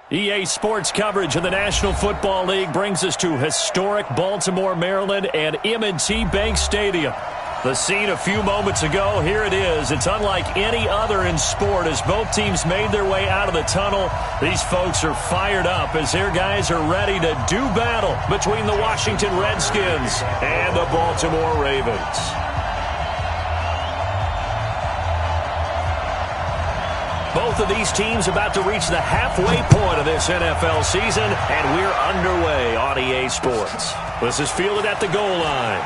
EA Sports coverage of the National Football League brings us to historic Baltimore, Maryland, and M&T Bank Stadium. The scene a few moments ago, here it is. It's unlike any other in sport as both teams made their way out of the tunnel. These folks are fired up as their guys are ready to do battle between the Washington Redskins and the Baltimore Ravens. Both of these teams about to reach the halfway point of this NFL season, and we're underway on EA Sports. This is fielded at the goal line.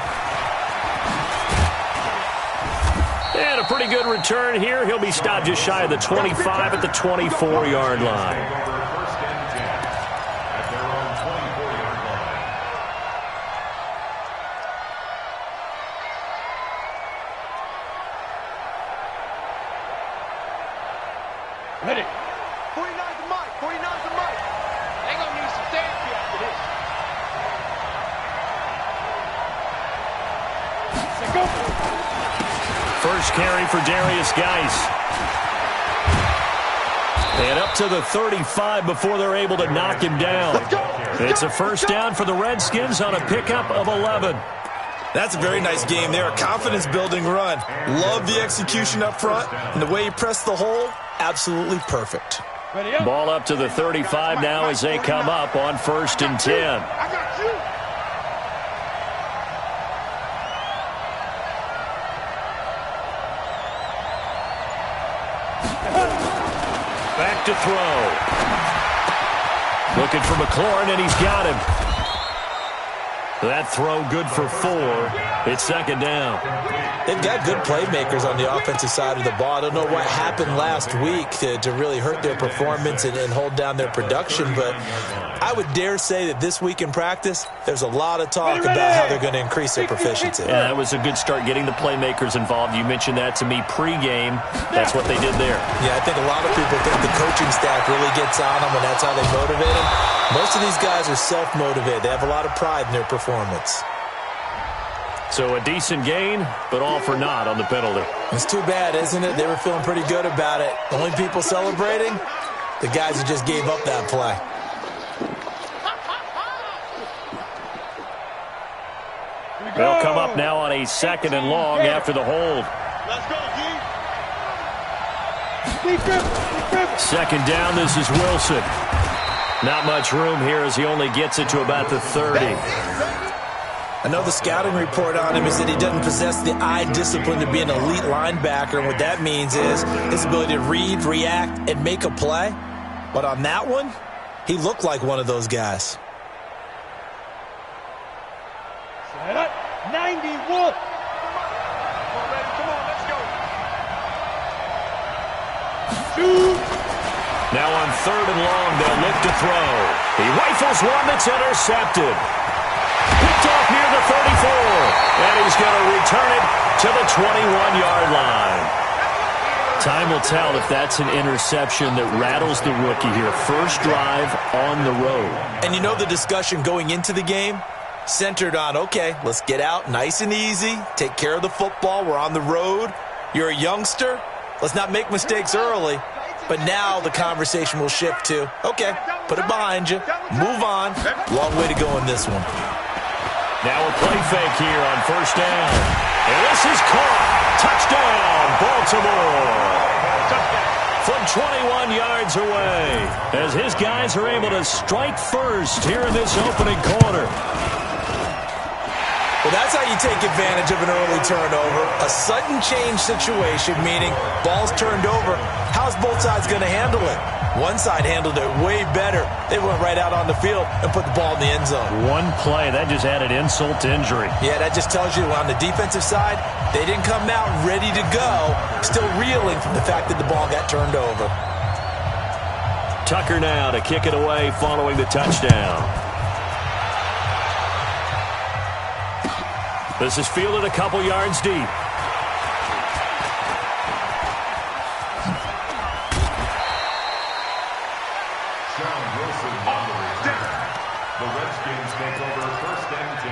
And a pretty good return here. He'll be stopped just shy of the 25 at the 24-yard line. Ready. 49's the mic. 49's the mic. They gonna need some therapy after this. Let's go. First carry for Darius Geis. And up to the 35 before they're able to knock him down. It's a first down for the Redskins on a pickup of 11. That's a very nice game there. A confidence-building run. Love the execution up front. And the way he pressed the hole, absolutely perfect. Ball up to the 35 now as they come up on 1st and 10. I got you. Back to throw. Looking for McLaurin, and he's got him. That throw good for 4. It's 2nd down. They've got good playmakers on the offensive side of the ball. I don't know what happened last week to really hurt their performance and hold down their production, but I would dare say that this week in practice, there's a lot of talk about how they're going to increase their proficiency. Yeah, that was a good start getting the playmakers involved. You mentioned that to me pregame. That's what they did there. Yeah, I think a lot of people think the coaching staff really gets on them, and that's how they motivate them. Most of these guys are self-motivated. They have a lot of pride in their performance. So a decent gain, but all for naught on the penalty. It's too bad, isn't it? They were feeling pretty good about it. The only people celebrating, the guys who just gave up that play. They'll come up now on a 2nd and long after the hold. Let's go, G. 2nd down, this is Wilson. Not much room here as he only gets it to about the 30. I know the scouting report on him is that he doesn't possess the eye discipline to be an elite linebacker, and what that means is his ability to read, react, and make a play. But on that one, he looked like one of those guys. Set up. 91. Come on, baby. Come on, let's go. Shoot. Now on 3rd and long, they'll look to throw. He rifles one that's intercepted. Picked off near the 34. And he's going to return it to the 21-yard line. Time will tell if that's an interception that rattles the rookie here. First drive on the road. And you know the discussion going into the game? Centered on, okay, let's get out nice and easy, take care of the football, we're on the road, you're a youngster, let's not make mistakes early. But now the conversation will shift to, okay, put it behind you, move on, long way to go in this one. Now a play fake here on 1st down. And this is caught. Touchdown, Baltimore. From 21 yards away as his guys are able to strike first here in this opening quarter. Well, that's how you take advantage of an early turnover. A sudden change situation, meaning ball's turned over. How's both sides going to handle it? One side handled it way better. They went right out on the field and put the ball in the end zone. One play, that just added insult to injury. Yeah, that just tells you on the defensive side, they didn't come out ready to go, still reeling from the fact that the ball got turned over. Tucker now to kick it away following the touchdown. This is fielded a couple yards deep. The Redskins take over 1st and 10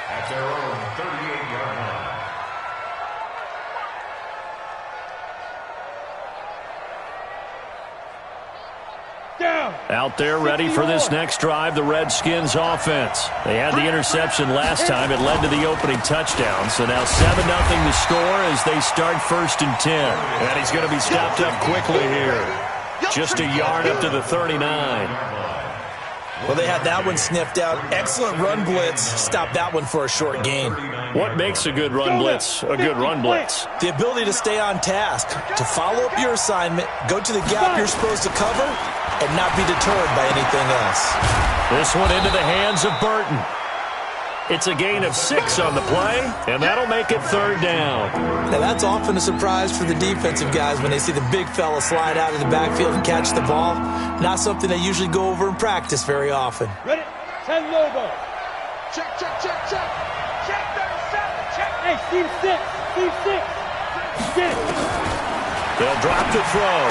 at their own 38-yard line. Down. Out there ready for this next drive, the Redskins offense. They had the interception last time. It led to the opening touchdown. So now 7-0 the score as they start 1st and 10. And he's going to be stopped up quickly here. Just a yard up to the 39. Well, they had that one sniffed out. Excellent run blitz. Stopped that one for a short gain. What makes a good run blitz a good run blitz? The ability to stay on task, to follow up your assignment, go to the gap you're supposed to cover, and not be deterred by anything else. This one into the hands of Burton. It's a gain of 6 on the play, and that'll make it 3rd down. Now, that's often a surprise for the defensive guys when they see the big fella slide out of the backfield and catch the ball. Not something they usually go over in practice very often. Ready? 10 logo. Check, check, check, check. Check 37. Check. Hey, Steve 6. Steve 6. Get it. They'll drop the throw.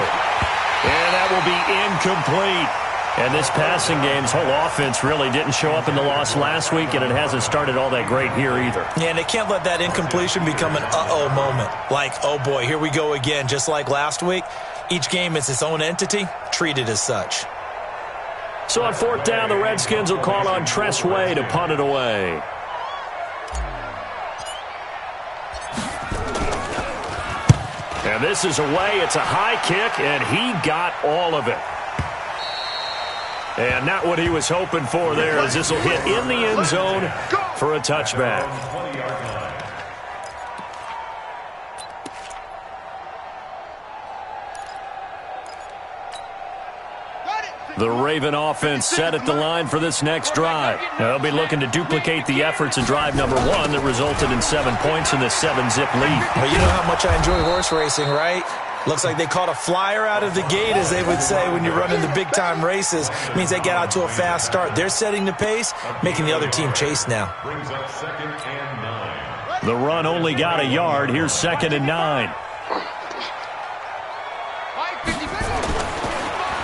And that will be incomplete. And this passing game's whole offense really didn't show up in the loss last week, and it hasn't started all that great here either. Yeah, and they can't let that incompletion become an uh-oh moment. Like, oh boy, here we go again, just like last week. Each game is its own entity, treated as such. So on 4th down, the Redskins will call on Tress Way to punt it away. And this is away. It's a high kick, and he got all of it. And not what he was hoping for there, as this will hit in the end zone for a touchback. The Raven offense set at the line for this next drive. Now, they'll be looking to duplicate the efforts in drive number 1 that resulted in 7 points in this 7-zip lead. Well, you know how much I enjoy horse racing, right? Looks like they caught a flyer out of the gate, as they would say when you're running the big-time races. It means they get out to a fast start. They're setting the pace, making the other team chase now. Brings up 2nd and 9. The run only got a yard. Here's 2nd and 9.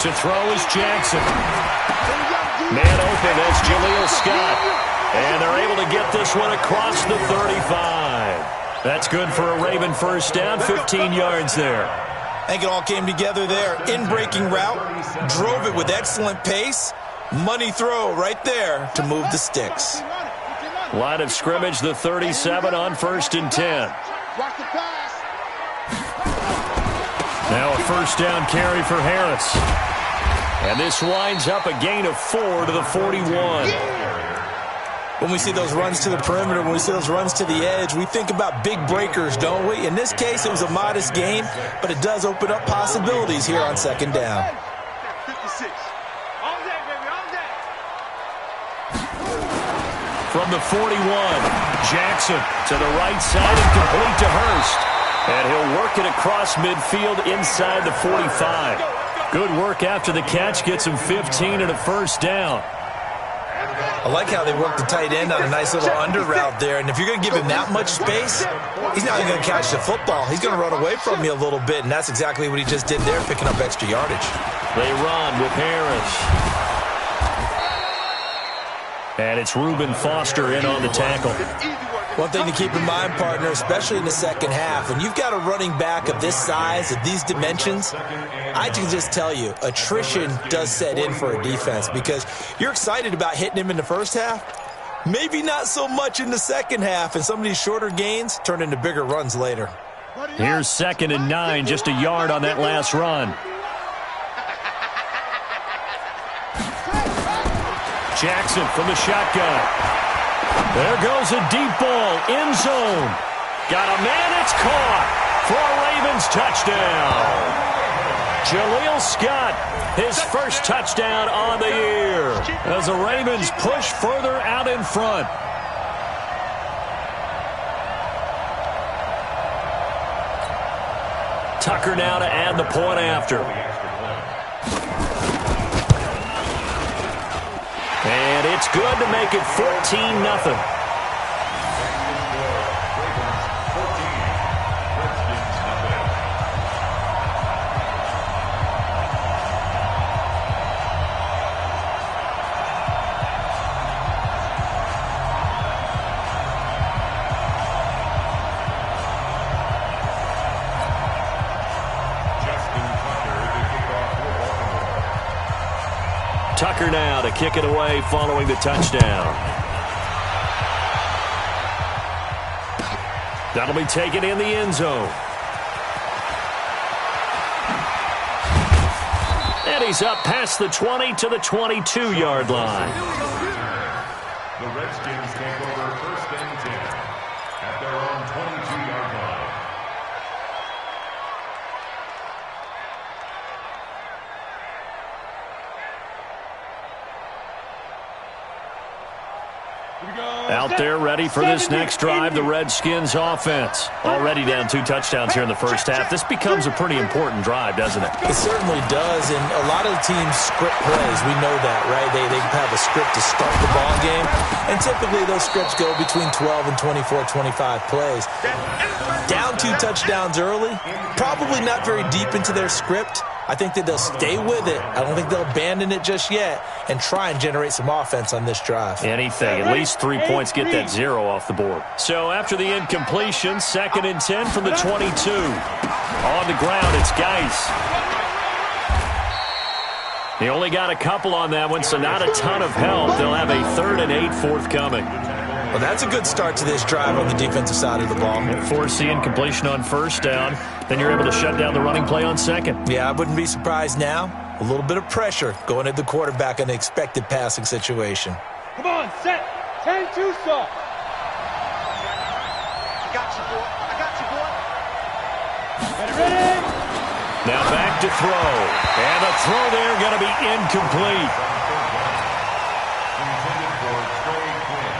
To throw is Jackson. Man open, that's Jaleel Scott. And they're able to get this one across the 35. That's good for a Raven 1st down, 15 yards there. I think it all came together there. In-breaking route, drove it with excellent pace. Money throw right there to move the sticks. Line of scrimmage, the 37 on 1st and 10. Now a 1st down carry for Harris. And this winds up a gain of 4 to the 41. When we see those runs to the perimeter, when we see those runs to the edge, we think about big breakers, don't we? In this case, it was a modest gain, but it does open up possibilities here on 2nd down. 56. All day, baby, all day. From the 41, Jackson to the right side and complete to Hurst. And he'll work it across midfield inside the 45. Good work after the catch, gets him 15 and a 1st down. I like how they work the tight end on a nice little under route there. And if you're going to give him that much space, he's not even going to catch the football. He's going to run away from you a little bit, and that's exactly what he just did there, picking up extra yardage. They run with Harris. And it's Reuben Foster in on the tackle. One thing to keep in mind, partner, especially in the second half, when you've got a running back of this size, of these dimensions, I can just tell you, attrition does set in for a defense because you're excited about hitting him in the first half, maybe not so much in the second half, and some of these shorter gains turn into bigger runs later. Here's 2nd and 9, just a yard on that last run. Jackson from the shotgun. There goes a deep ball, end zone. Got a man, it's caught for a Ravens touchdown. Jaleel Scott, his 1st touchdown on the year as the Ravens push further out in front. Tucker now to add the point after. And it's good to make it 14-0. Tucker now to kick it away following the touchdown. That'll be taken in the end zone. And he's up past the 20 to the 22-yard line. The Redskins take over first and 10 at their own 22-yard line. Out there ready for this next drive, the Redskins offense. Already down 2 touchdowns here in the first half. This becomes a pretty important drive, doesn't it? It certainly does, and a lot of the teams script plays. We know that, right? They have a script to start the ball game, and typically those scripts go between 12 and 24, 25 plays. Down 2 touchdowns early, probably not very deep into their script. I think that they'll stay with it. I don't think they'll abandon it just yet and try and generate some offense on this drive. Anything. At least 3 points, get that 0 off the board. So after the incompletion, 2nd and 10 from the 22. On the ground, it's Geis. He only got a couple on that one, so not a ton of help. They'll have a 3rd and 8 forthcoming. Well, that's a good start to this drive on the defensive side of the ball. Force the incompletion on 1st down. Then you're able to shut down the running play on 2nd. Yeah, I wouldn't be surprised now. A little bit of pressure going at the quarterback in an expected passing situation. Come on, set. 10-2 soft. I got you, boy. I got you, boy. Ready? Now back to throw. And the throw there going to be incomplete. Intended for Trey Quinn.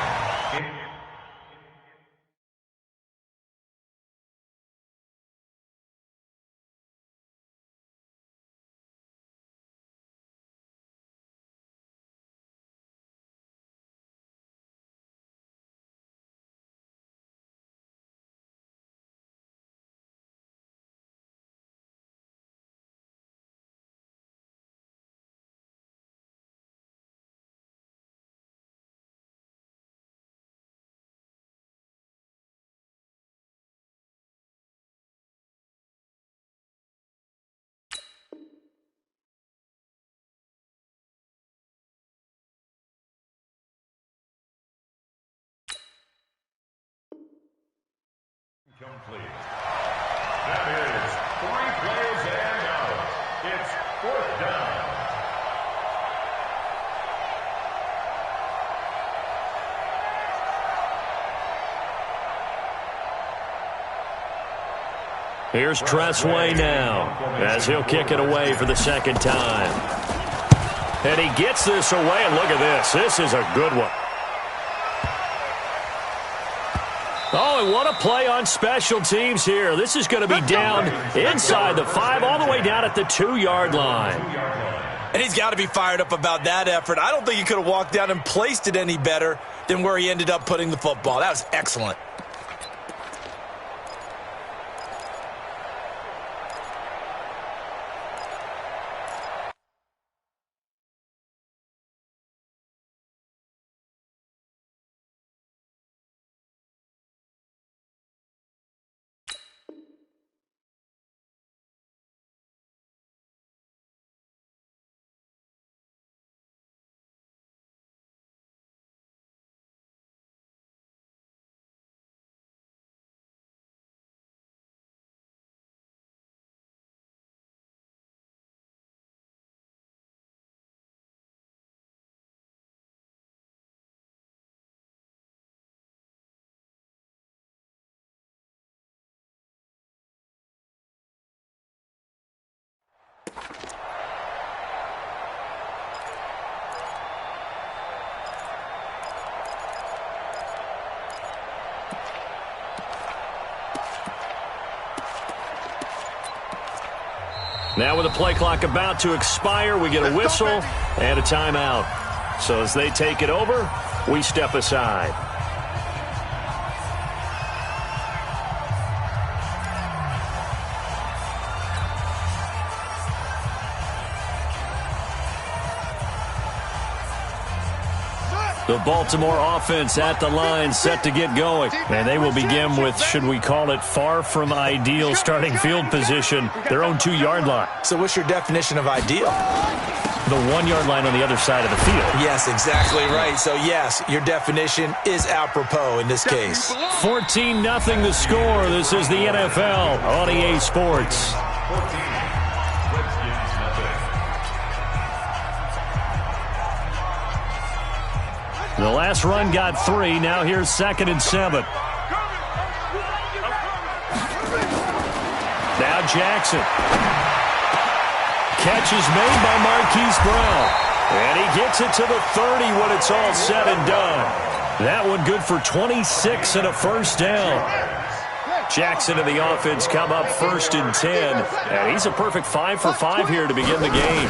Complete. That is 3 plays and out. It's 4th down. Here's Tressway now as he'll kick it away for the 2nd time. And he gets this away, and look at this. This is a good one. Oh, and what a play on special teams here. This is going to be down inside the 5, all the way down at the 2-yard line. And he's got to be fired up about that effort. I don't think he could have walked down and placed it any better than where he ended up putting the football. That was excellent. Now with the play clock about to expire, we get a whistle and a timeout. So as they take it over, we step aside. The Baltimore offense at the line, set to get going. And they will begin with, should we call it, far from ideal starting field position, their own 2-yard line. So what's your definition of ideal? the 1-yard line on the other side of the field. Yes, exactly right. So, yes, your definition is apropos in this case. 14-0 the score. This is the NFL on EA Sports. 14, Redskins nothing. The last run got 3. Now here's 2nd and 7. Now Jackson. Catch is made by Marquise Brown. And he gets it to the 30 when it's all said and done. That one good for 26 and a first down. Jackson and the offense come up 1st and 10. And he's a perfect 5 for 5 here to begin the game.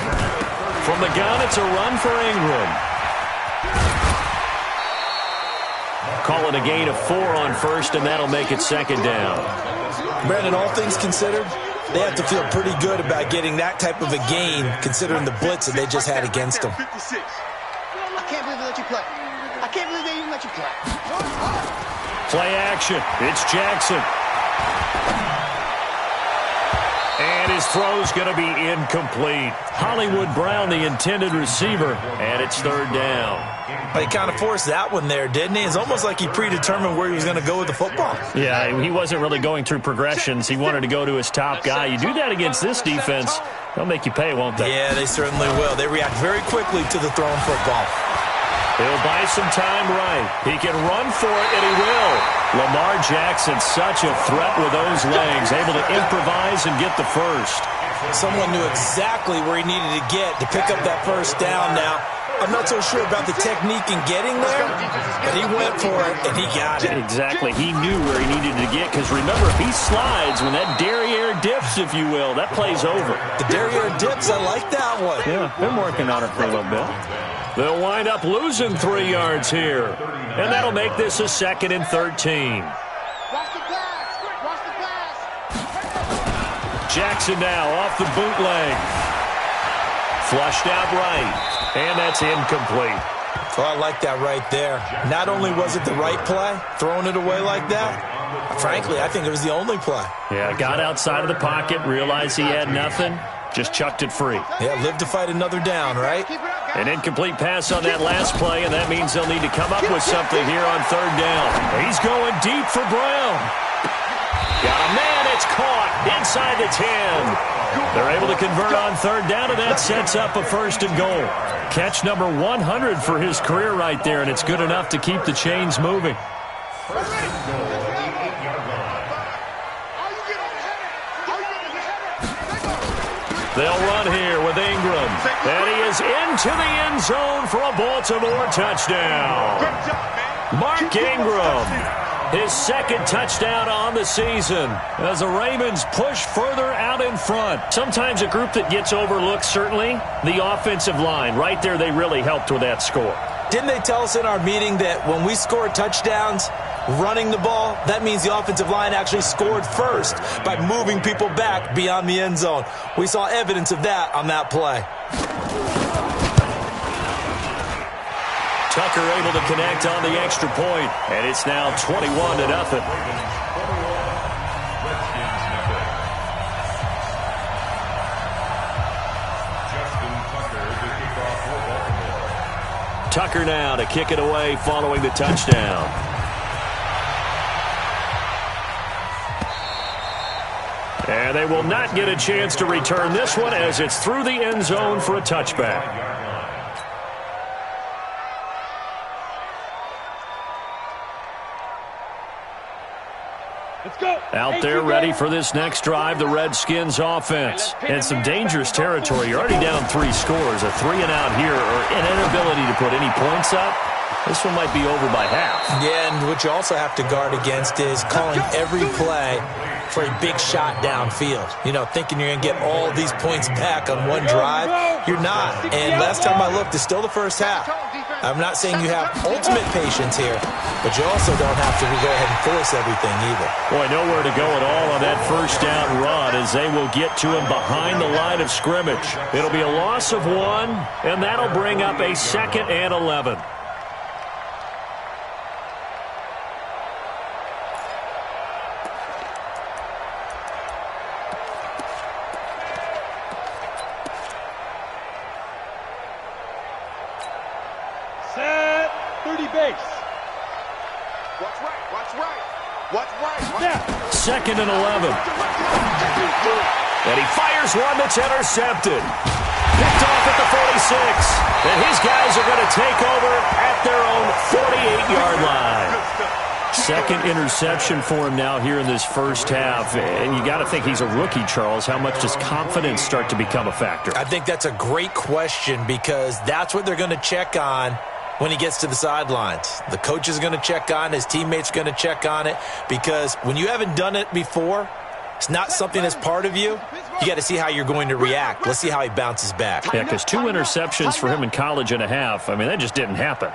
From the gun, it's a run for Ingram. Call it a gain of 4 on 1st, and that'll make it 2nd down. Brandon, all things considered, they have to feel pretty good about getting that type of a gain, considering the blitz that they just had against them. I can't believe they let you play. I can't believe they even let you play. Play action. It's Jackson. And his throw's going to be incomplete. Hollywood Brown, the intended receiver, and it's 3rd down. He kind of forced that one there, didn't he? It's almost like he predetermined where he was going to go with the football. Yeah, he wasn't really going through progressions. He wanted to go to his top guy. You do that against this defense, they'll make you pay, won't they? Yeah, they certainly will. They react very quickly to the thrown football. He'll buy some time right. He can run for it, and he will. Lamar Jackson, such a threat with those legs, able to improvise and get the first. Someone knew exactly where he needed to get to pick up that first down now. I'm not so sure about the technique in getting there, but he went for it, and he got it. Exactly. He knew where he needed to get, because remember, if he slides, when that derriere dips, if you will, that play's over. The derriere dips, I like that one. Yeah, they're working on it for a little bit. They'll wind up losing 3 yards here, and that'll make this a 2nd and 13. Watch the pass. Watch the pass. Jackson now off the bootleg. Flushed out right. And that's incomplete. Oh, I like that right there. Not only was it the right play, throwing it away like that, frankly, I think it was the only play. Yeah, got outside of the pocket, realized he had nothing, just chucked it free. Yeah, live to fight another down, right? An incomplete pass on that last play, and that means they'll need to come up with something here on 3rd down. He's going deep for Brown. Got a man, it's caught inside the 10. They're able to convert on 3rd down, and that sets up a 1st and goal. Catch number 100 for his career right there, and it's good enough to keep the chains moving. They'll run here with Ingram, and he is into the end zone for a Baltimore touchdown. Mark Ingram. His 2nd touchdown on the season as the Ravens push further out in front. Sometimes a group that gets overlooked, certainly, the offensive line. Right there, they really helped with that score. Didn't they tell us in our meeting that when we score touchdowns running the ball, that means the offensive line actually scored first by moving people back beyond the end zone? We saw evidence of that on that play. Tucker able to connect on the extra point, and it's now 21-0. Tucker now to kick it away following the touchdown. And they will not get a chance to return this one as it's through the end zone for a touchback. Out there ready for this next drive, the Redskins offense. And some dangerous territory. You're already down 3 scores. A 3-and-out here or an inability to put any points up. This one might be over by half. Yeah, and what you also have to guard against is calling every play for a big shot downfield. You know, thinking you're going to get all these points back on one drive. You're not. And last time I looked, it's still the first half. I'm not saying you have ultimate patience here, but you also don't have to go ahead and force everything either. Boy, nowhere to go at all on that first down run as they will get to him behind the line of scrimmage. It'll be a loss of 1, and that'll bring up a 2nd and 11. Second and 11. And he fires one that's intercepted. Picked off at the 46. And his guys are going to take over at their own 48-yard line. Second interception for him now here in this first half. And you got to think he's a rookie, Charles. How much does confidence start to become a factor? I think that's a great question because that's what they're going to check on when he gets to the sidelines. The coach is going to check on, his teammates are going to check on it, because when you haven't done it before, it's not something that's part of you. You got to see how you're going to react. Let's see how he bounces back. Yeah, because 2 interceptions for him in college and a half, I mean, that just didn't happen.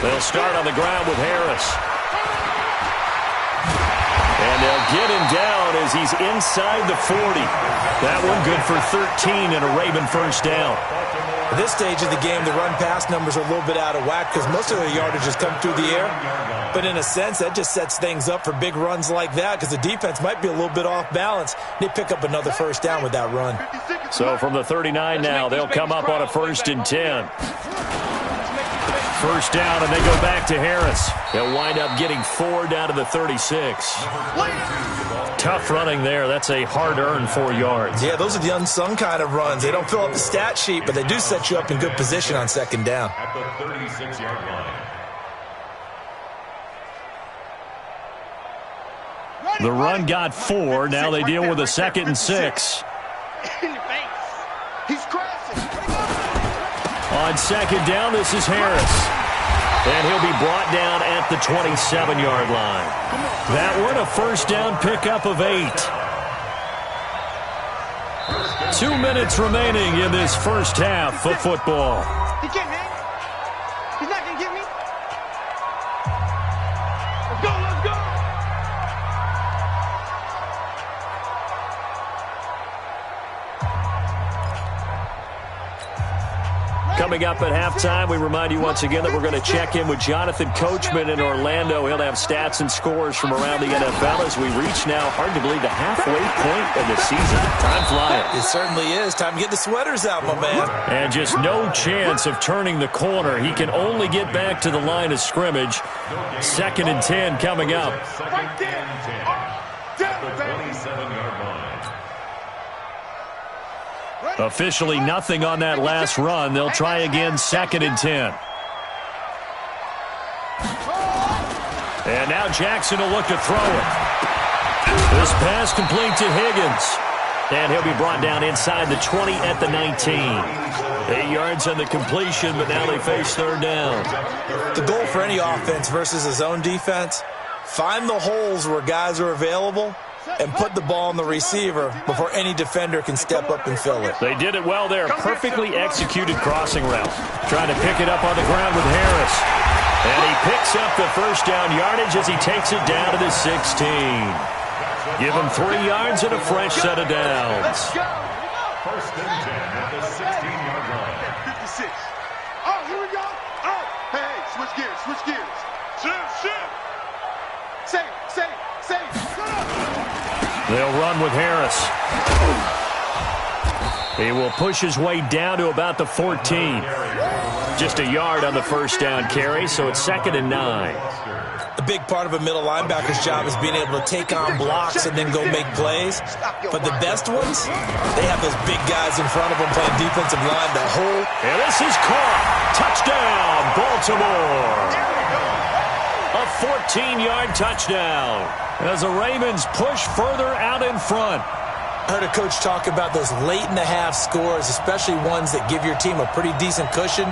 They'll start on the ground with Harris. And they'll get him down as he's inside the 40. That one good for 13 and a Raven first down. At this stage of the game, the run-pass numbers are a little bit out of whack because most of their yardage has come through the air. But in a sense, that just sets things up for big runs like that because the defense might be a little bit off balance. They pick up another first down with that run. So from the 39 now, they'll come up on a 1st and 10. First down, and they go back to Harris. They'll wind up getting 4 down to the 36. Tough running there. That's a hard-earned 4 yards. Yeah, those are the unsung kind of runs. They don't fill up the stat sheet, but they do set you up in good position on second down. At the 36-yard line. The run got 4. Now they deal with a 2nd and 6. He's crashing. On second down, this is Harris. And he'll be brought down at the 27-yard line. That one a first down pickup of 8. 2 minutes remaining in this first half of football. He can't hang. He's not going to get me. Let's go, let's go. Coming up at halftime, we remind you once again that we're going to check in with Jonathan Coachman in Orlando. He'll have stats and scores from around the NFL as we reach now, hard to believe, the halfway point of the season. Time flying. It certainly is. Time to get the sweaters out, my man. And just no chance of turning the corner. He can only get back to the line of scrimmage. 2nd and 10 coming up. Second and 10. At the 27-yard line. Officially nothing on that last run. They'll try again, 2nd and 10. And now Jackson will look to throw it. This pass complete to Higgins. And he'll be brought down inside the 20 at the 19. 8 yards on the completion, but now they face 3rd down. The goal for any offense versus a zone defense, find the holes where guys are available and put the ball on the receiver before any defender can step up and fill it. They did it well there. Perfectly executed crossing route. Trying to pick it up on the ground with Harris. And he picks up the first down yardage as he takes it down to the 16. Give him 3 yards and a fresh set of downs. First and 10 at the 16-yard line. 56. Oh, here we go. Oh, hey, switch gears, switch gears. Shift. Save. They'll run with Harris. He will push his way down to about the 14. Just a yard on the first down carry, so it's 2nd and 9. A big part of a middle linebacker's job is being able to take on blocks and then go make plays. But the best ones, they have those big guys in front of them playing defensive line the whole. And this is caught. Touchdown, Baltimore. A 14-yard touchdown as the Ravens push further out in front. I heard a coach talk about those late-in-the-half scores, especially ones that give your team a pretty decent cushion.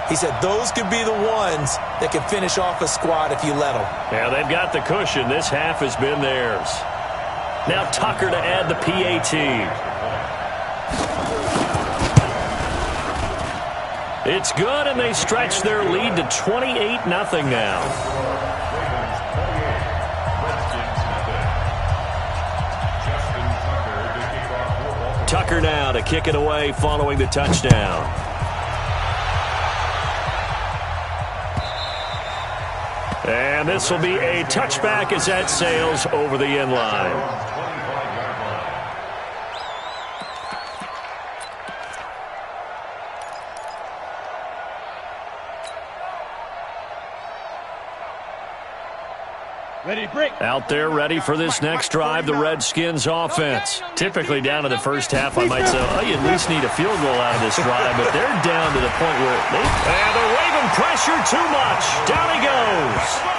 He said those could be the ones that can finish off a squad if you let them. Yeah, they've got the cushion. This half has been theirs. Now Tucker to add the PAT. It's good, and they stretch their lead to 28-0 now. Tucker now to kick it away following the touchdown. And this will be a touchback as that sails over the end line. Out there ready for this next drive, the Redskins offense. Typically down to the first half, I might say, oh, you at least need a field goal out of this drive, but they're down to the point where and the Raven pressure too much. Down he goes.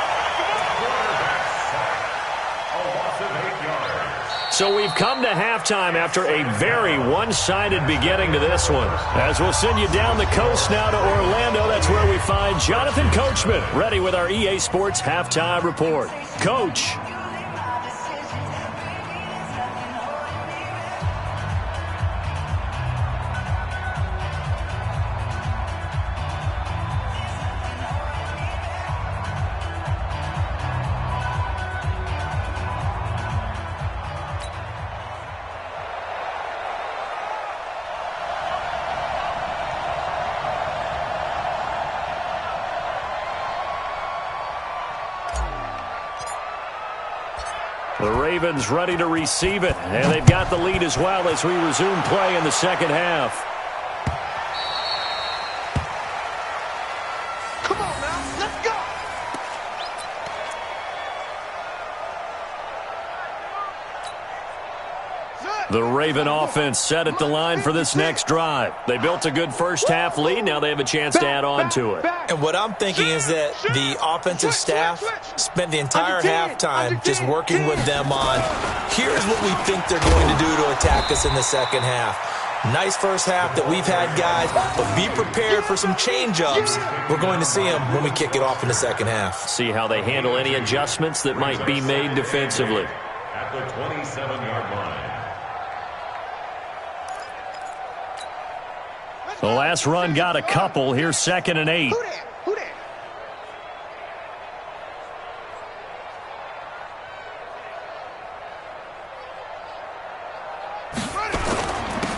So we've come to halftime after a very one-sided beginning to this one. As we'll send you down the coast now to Orlando, that's where we find Jonathan Coachman, ready with our EA Sports Halftime Report. Coach. The Ravens ready to receive it, and they've got the lead as well as we resume play in the second half. Come on now, let's go. The Raven offense set at the line for this next drive. They built a good first-half lead. Now they have a chance to add on to it. And what I'm thinking is that the offensive staff spent the entire halftime just working with them on, here's what we think they're going to do to attack us in the second half. Nice first half that we've had, guys, but be prepared for some change-ups. We're going to see them when we kick it off in the second half. See how they handle any adjustments that might be made defensively. At the 27-yard line. The last run got a couple. Here's 2nd and 8. Who that?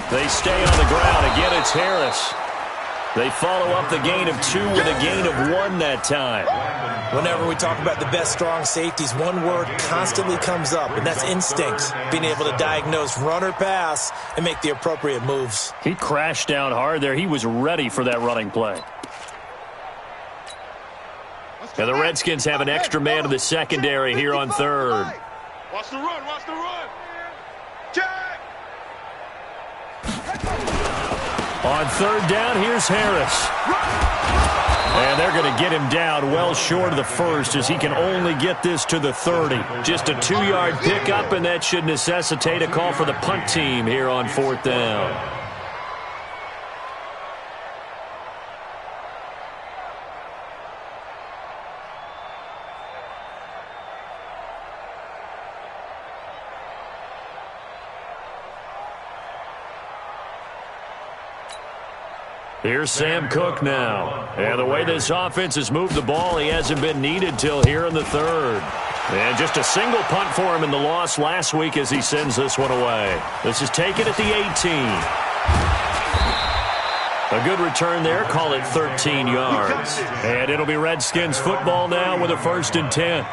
They stay on the ground. Again, it's Harris. They follow up the gain of 2 with a gain of 1 that time. Whenever we talk about the best strong safeties, one word constantly comes up, and that's instinct. Being able to diagnose run or pass and make the appropriate moves. He crashed down hard there. He was ready for that running play. And the Redskins have an extra man in the secondary here on 3rd. Watch the run, watch the run. On 3rd down, here's Harris. And they're going to get him down well short of the first as he can only get this to the 30. Just a 2-yard pickup, and that should necessitate a call for the punt team here on 4th down. Here's Sam Cook now. And the way this offense has moved the ball, he hasn't been needed till here in the 3rd. And just a single punt for him in the loss last week as he sends this one away. This is taken at the 18. A good return there. Call it 13 yards. And it'll be Redskins football now with a 1st and 10.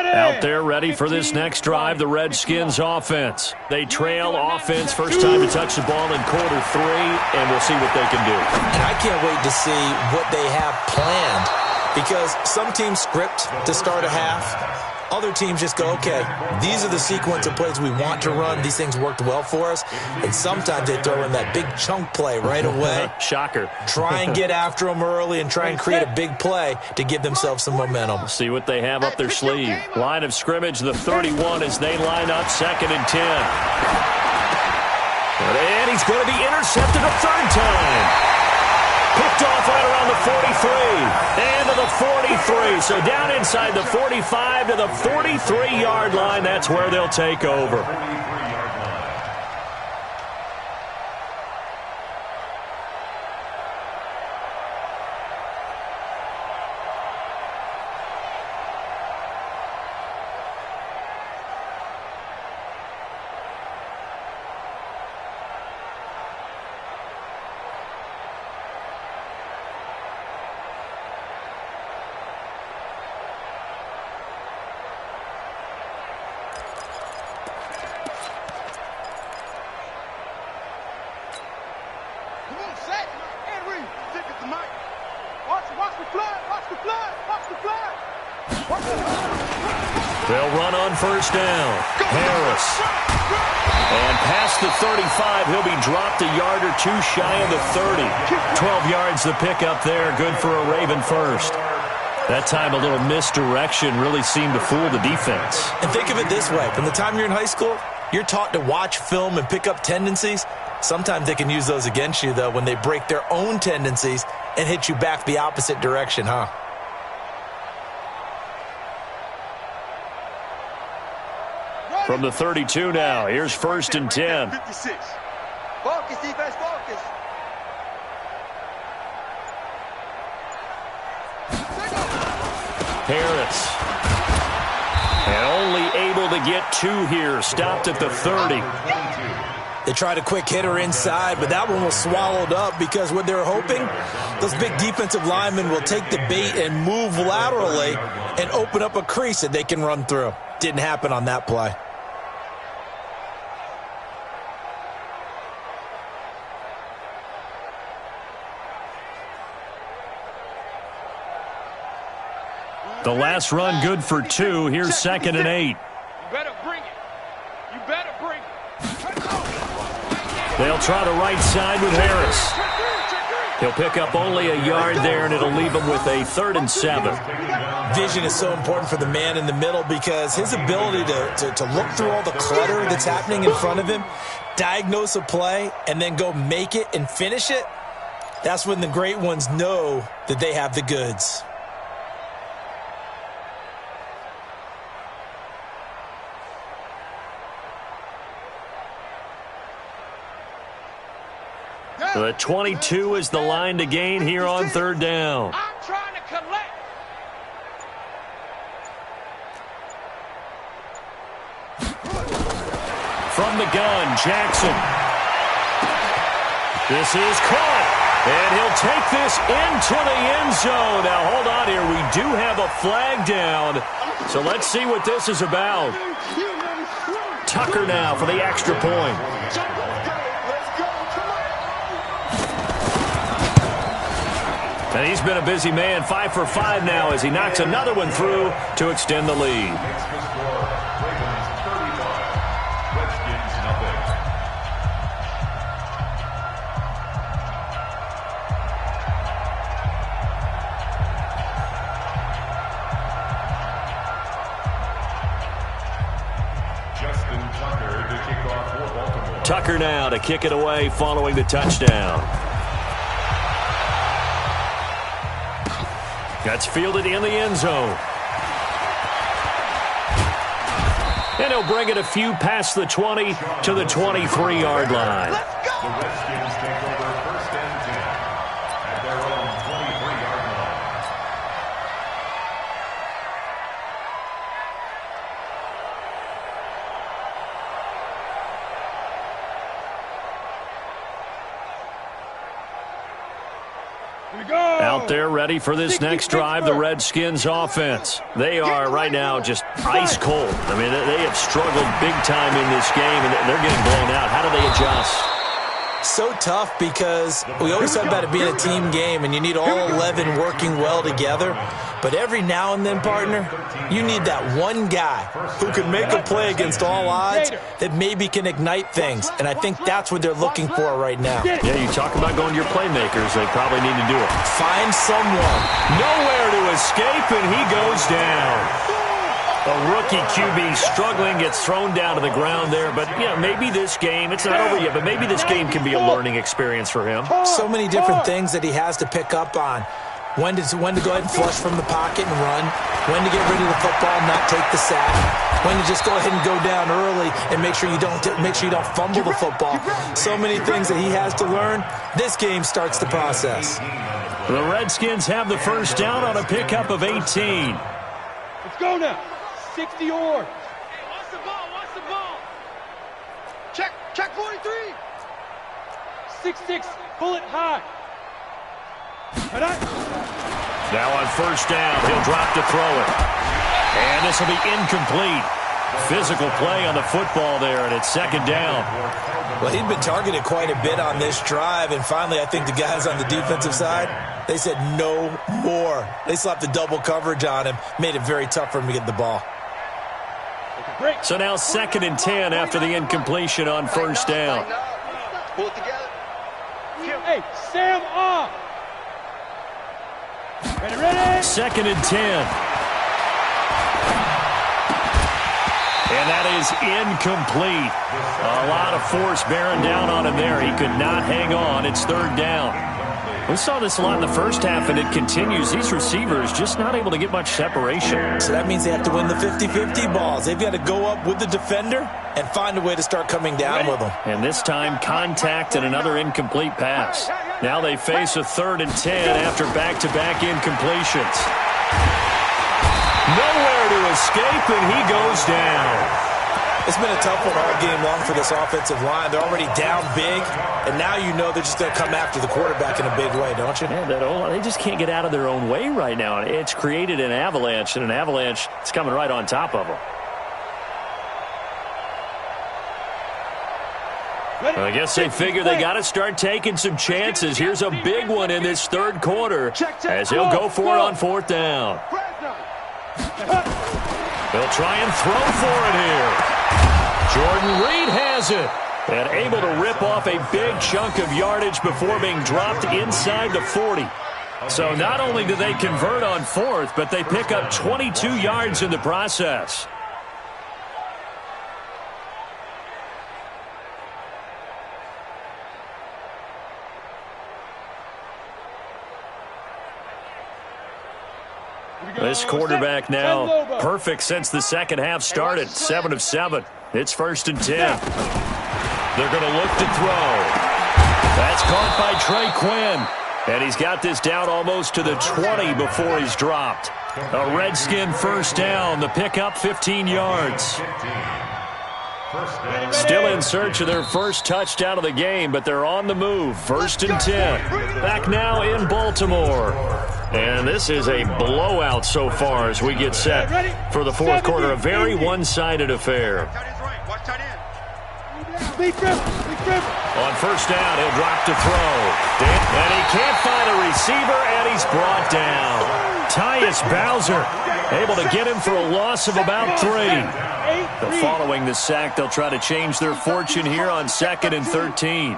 Out there ready for this next drive, the Redskins offense. They trail offense, first time to touch the ball in quarter 3, and we'll see what they can do. And I can't wait to see what they have planned, because some teams script to start a half. Other teams just go, okay, these are the sequence of plays we want to run. These things worked well for us. And sometimes they throw in that big chunk play right away. Shocker. Try and get after them early and try and create a big play to give themselves some momentum. See what they have up their sleeve. Line of scrimmage, the 31 as they line up 2nd and 10. And he's going to be intercepted a 3rd time. Picked off right around the 43 and to the 43. So down inside the 45 to the 43-yard line. That's where they'll take over. They'll run on first down. Harris. And past the 35, he'll be dropped a yard or two shy of the 30. 12 yards the pickup there. Good for a Raven first. That time a little misdirection really seemed to fool the defense. And think of it this way. From the time you're in high school, you're taught to watch film and pick up tendencies. Sometimes they can use those against you, though, when they break their own tendencies and hit you back the opposite direction, huh? From the 32 now, here's 1st and 10. 56. Focus, defense, focus. Harris. And only able to get 2 here. Stopped at the 30. They tried a quick hitter inside, but that one was swallowed up because what they're hoping, those big defensive linemen will take the bait and move laterally and open up a crease that they can run through. Didn't happen on that play. The last run good for 2. Here's 2nd and 8. You better bring it. You better bring it. They'll try the right side with Harris. He'll pick up only a yard there, and it'll leave him with a 3rd and 7. Vision is so important for the man in the middle because his ability to look through all the clutter that's happening in front of him, diagnose a play, and then go make it and finish it, that's when the great ones know that they have the goods. The 22 is the line to gain here on 3rd down. I'm trying to collect. From the gun, Jackson. This is caught. And he'll take this into the end zone. Now, hold on here. We do have a flag down. So let's see what this is about. Tucker now for the extra point. And he's been a busy man, 5 for 5 now as he knocks another one through to extend the lead. Makes the score. Ravens 35. Redskins nothing. Justin Tucker to kick off for Baltimore. Tucker now to kick it away following the touchdown. That's fielded in the end zone. And he'll bring it a few past the 20 to the 23-yard line. The Redskins take over 1st and 10 at their own 23-yard line. Here we go. Out there ready for this next drive, the Redskins offense. They are right now just ice cold. I mean, they have struggled big time in this game, and they're getting blown out. How do they adjust? So tough because we always talk about it being a team game and you need all 11 working well together. But every now and then, partner, you need that one guy who can make a play against all odds that maybe can ignite things. And I think that's what they're looking for right now. Yeah, you talk about going to your playmakers. They probably need to do it. Find someone. Nowhere to escape, and he goes down. A rookie QB struggling, gets thrown down to the ground there. But, you know, maybe this game, it's not over yet, but maybe this game can be a learning experience for him. So many different things that he has to pick up on. When to go ahead and flush from the pocket and run. When to get rid of the football and not take the sack. When to just go ahead and go down early and make sure you don't fumble the football. So many things that he has to learn. This game starts the process. The Redskins have the first down on a pickup of 18. Let's go now. 60 yards. Hey, what's the ball? What's the ball? Check 43. 6-6, bullet high. Now on first down, he'll drop to throw it. And this will be incomplete. Physical play on the football there, and it's 2nd down. Well, he'd been targeted quite a bit on this drive, and finally I think the guys on the defensive side, they said no more. They slapped the double coverage on him, made it very tough for him to get the ball. So now 2nd and 10 after the incompletion on first down. Pull it together. Hey, Sam off. Ready. 2nd and 10. And that is incomplete. A lot of force bearing down on him there. He could not hang on. It's 3rd down. We saw this a lot in the first half, and it continues. These receivers just not able to get much separation. So that means they have to win the 50-50 balls. They've got to go up with the defender and find a way to start coming down with them. And this time, contact and another incomplete pass. Now they face a 3rd and 10 after back-to-back incompletions. Nowhere to escape, and he goes down. It's been a tough one all game long for this offensive line. They're already down big, and now you know they're just going to come after the quarterback in a big way, don't you? Yeah, they just can't get out of their own way right now. It's created an avalanche, and an avalanche is coming right on top of them. I guess they figure they got to start taking some chances. Here's a big one in this 3rd quarter as he'll go for it on 4th down. They'll try and throw for it here. Jordan Reed has it. And able to rip off a big chunk of yardage before being dropped inside the 40. So not only do they convert on 4th, but they pick up 22 yards in the process. This quarterback now perfect since the second half started. 7 of 7. It's 1st and 10. They're going to look to throw. That's caught by Trey Quinn. And he's got this down almost to the 20 before he's dropped. A Redskin 1st down. The pickup 15 yards. Still in search of their first touchdown of the game, but they're on the move. 1st and 10. Back now in Baltimore. And this is a blowout so far as we get set for the 4th quarter. A very one-sided affair. On 1st down, he'll drop to throw. And he can't find a receiver, and he's brought down. Tyus Bowser able to get him for a loss of about 3. Following the sack, they'll try to change their fortune here on 2nd and 13.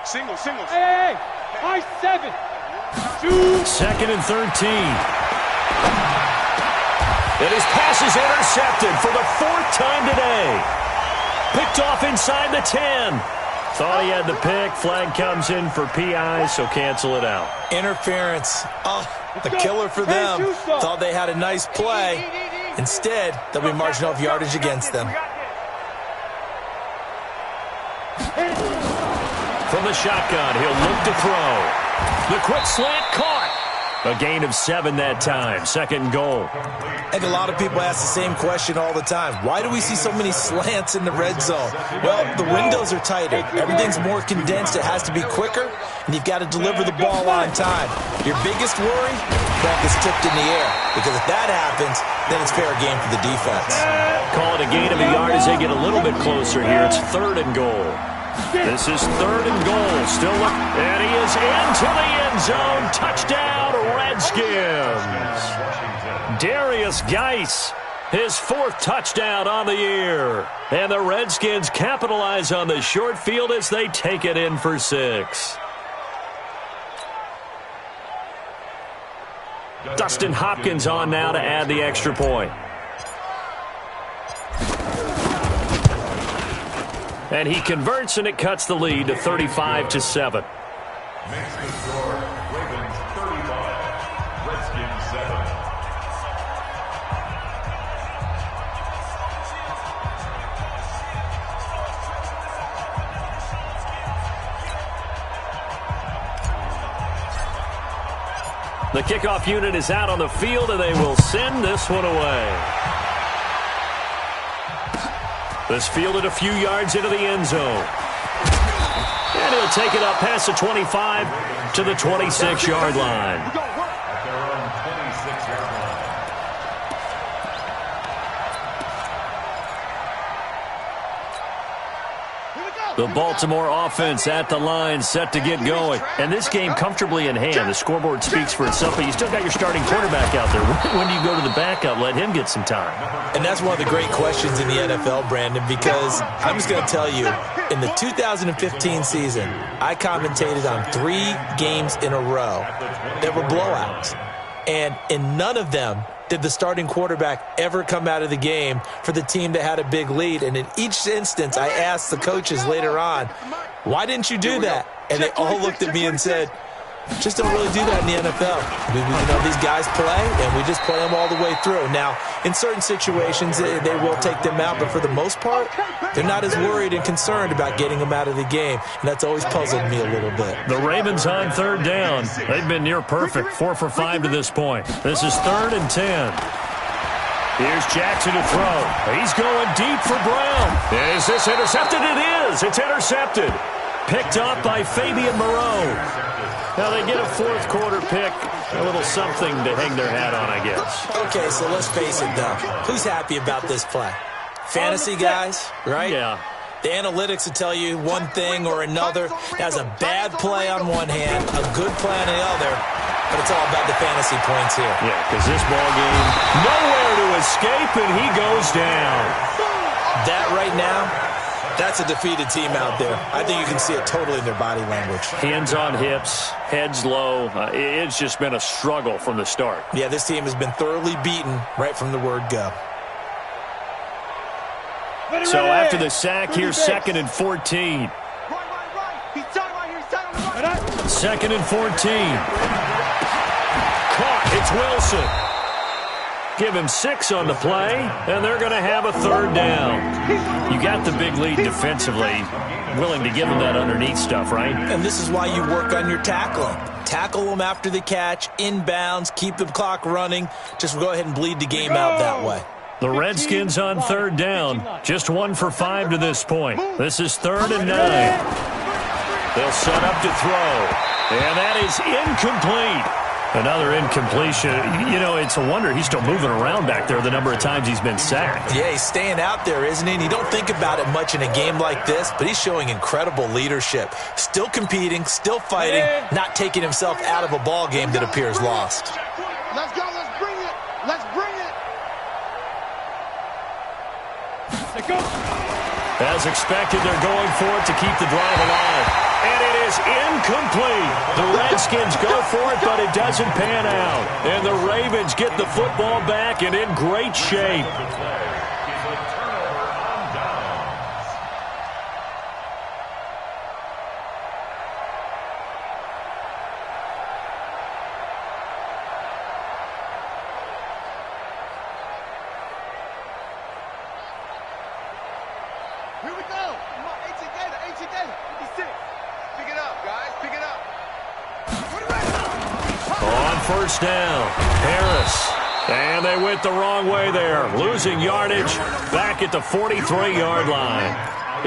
Single. Hey, high 7. 2nd and 13. And his pass is intercepted for the 4th time today. Picked off inside the 10. Thought he had the pick. Flag comes in for PI, so cancel it out. Interference. Oh, a killer for them. Thought they had a nice play. Instead, they'll be marginal of yardage against them. From the shotgun, he'll look to throw. The quick slant caught. A gain of 7 that time. 2nd and goal. I think a lot of people ask the same question all the time. Why do we see so many slants in the red zone? Well, the windows are tighter. Everything's more condensed. It has to be quicker, and you've got to deliver the ball on time. Your biggest worry? Ball gets tipped in the air. Because if that happens, then it's fair game for the defense. Call it a gain of a yard as they get a little bit closer here. It's 3rd and goal. This is 3rd and goal. Still look, and he is into the end zone. Touchdown, Redskins. Darius Geis, his 4th touchdown on the year. And the Redskins capitalize on the short field as they take it in for 6. Dustin Hopkins on now to add the extra point. And he converts, and it cuts the lead to 35-7. Makes the score, Ravens 35, Redskins 7. The kickoff unit is out on the field, and they will send this one away. This fielded a few yards into the end zone. And he'll take it up past the 25 to the 26-yard line. At their own 26-yard line. Here we go. The Baltimore offense at the line, set to get going. And this game comfortably in hand. The scoreboard speaks for itself, but you still got your starting quarterback out there. When do you go to the backup? Let him get some time. And that's one of the great questions in the NFL, Brandon, because I'm just going to tell you, in the 2015 season, I commentated on 3 games in a row that were blowouts. And in none of them did the starting quarterback ever come out of the game for the team that had a big lead. And in each instance, I asked the coaches later on, why didn't you do that? And they all looked at me and said, just don't really do that in the NFL. These guys play, and we just play them all the way through. Now, in certain situations, they will take them out, but for the most part, they're not as worried and concerned about getting them out of the game, and that's always puzzled me a little bit. The Ravens on 3rd down. They've been near perfect, 4 for 5 to this point. This is 3rd and 10. Here's Jackson to throw. He's going deep for Brown. Is this intercepted? It is. It's intercepted. Picked off by Fabian Moreau. Now they get a 4th quarter pick, a little something to hang their hat on, I guess. Okay, so let's face it, though. Who's happy about this play? Fantasy guys, right? Yeah. The analytics will tell you one thing or another. That's a bad play on one hand, a good play on the other, but it's all about the fantasy points here. Yeah, because this ball game, nowhere to escape, and he goes down. That right now, that's a defeated team out there. I think you can see it totally in their body language. Hands on hips, heads low. It's just been a struggle from the start. Yeah, this team has been thoroughly beaten right from the word go. So after the sack, here's 2nd and 14. 2nd and 14. Caught. It's Wilson. Give him 6 on the play, and they're going to have a 3rd down. You got the big lead defensively, willing to give them that underneath stuff, right? And this is why you work on your tackling. Tackle them after the catch, inbounds, keep the clock running. Just go ahead and bleed the game out that way. The Redskins on 3rd down, just 1 for 5 to this point. This is 3rd and 9. They'll set up to throw, and that is incomplete. Another incompletion. You know, it's a wonder he's still moving around back there the number of times he's been sacked. Yeah, he's staying out there, isn't he? And you don't think about it much in a game like this, but he's showing incredible leadership. Still competing, still fighting, not taking himself out of a ball game that appears lost. Let's go. Let's bring it. Let's bring it. As expected, they're going for it to keep the drive alive. And it is incomplete. The Redskins go for it, but it doesn't pan out. And the Ravens get the football back and in great shape. Here we go. Come on, 18 Gator, 56. Pick it up, guys. Pick it up. On 1st down, Harris. And they went the wrong way there. Losing yardage back at the 43-yard line.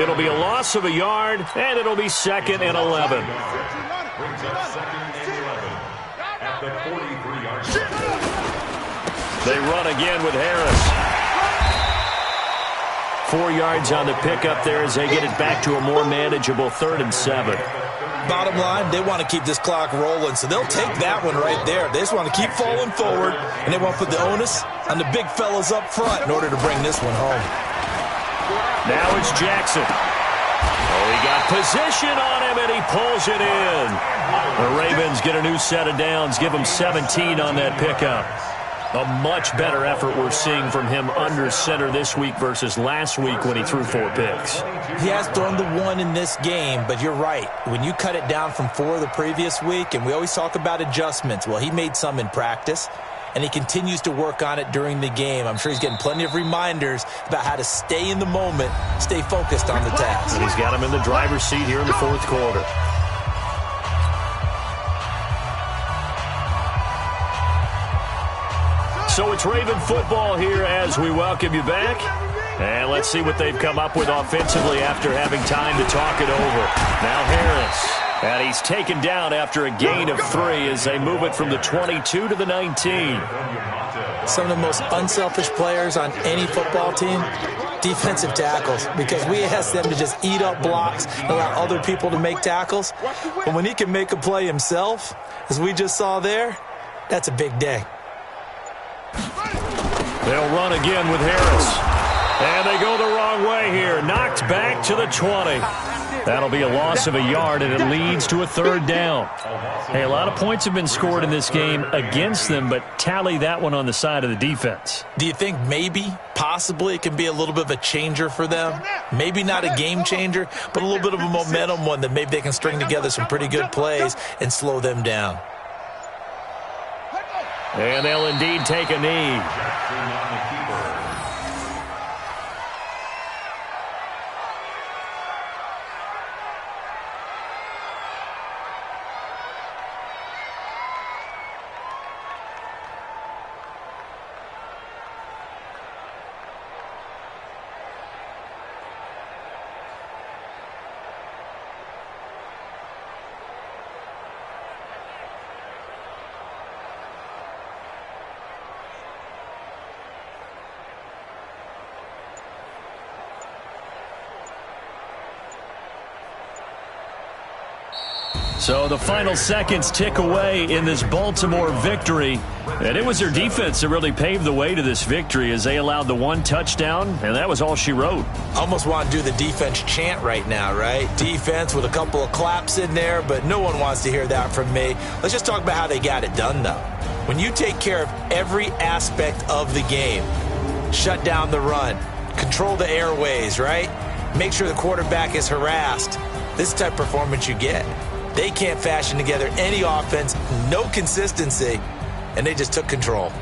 It'll be a loss of a yard, and it'll be 2nd and 11. Brings up 2nd and 11 at the 43-yard line. They run again with Harris. 4 yards on the pickup there as they get it back to a more manageable 3rd and 7. Bottom line, they want to keep this clock rolling, so they'll take that one right there. They just want to keep falling forward, and they want to put the onus on the big fellas up front in order to bring this one home. Now it's Jackson. Oh, he got position on him, and he pulls it in. The Ravens get a new set of downs, give him 17 on that pickup. A much better effort we're seeing from him under center this week versus last week when he threw 4 picks. He has thrown the 1 in this game, but you're right. When you cut it down from 4 the previous week, and we always talk about adjustments, well, he made some in practice, and he continues to work on it during the game. I'm sure he's getting plenty of reminders about how to stay in the moment, stay focused on the task. And he's got him in the driver's seat here in the 4th quarter. So it's Raven football here as we welcome you back. And let's see what they've come up with offensively after having time to talk it over. Now Harris. And he's taken down after a gain of 3 as they move it from the 22 to the 19. Some of the most unselfish players on any football team defensive tackles, because we ask them to just eat up blocks and allow other people to make tackles. But when he can make a play himself, as we just saw there, that's a big day. They'll run again with Harris. And they go the wrong way here. Knocked back to the 20. That'll be a loss of a yard, and it leads to a third down. Hey, a lot of points have been scored in this game against them, but tally that one on the side of the defense. Do you think maybe, possibly, it can be a little bit of a changer for them? Maybe not a game changer, but a little bit of a momentum one that maybe they can string together some pretty good plays and slow them down. And they'll indeed take a knee. So the final seconds tick away in this Baltimore victory. And it was their defense that really paved the way to this victory as they allowed the one touchdown, and that was all she wrote. Almost want to do the defense chant right now, right? Defense with a couple of claps in there, but no one wants to hear that from me. Let's just talk about how they got it done, though. When you take care of every aspect of the game, shut down the run, control the airways, right? Make sure the quarterback is harassed. This type of performance you get. They can't fashion together any offense, no consistency, and they just took control.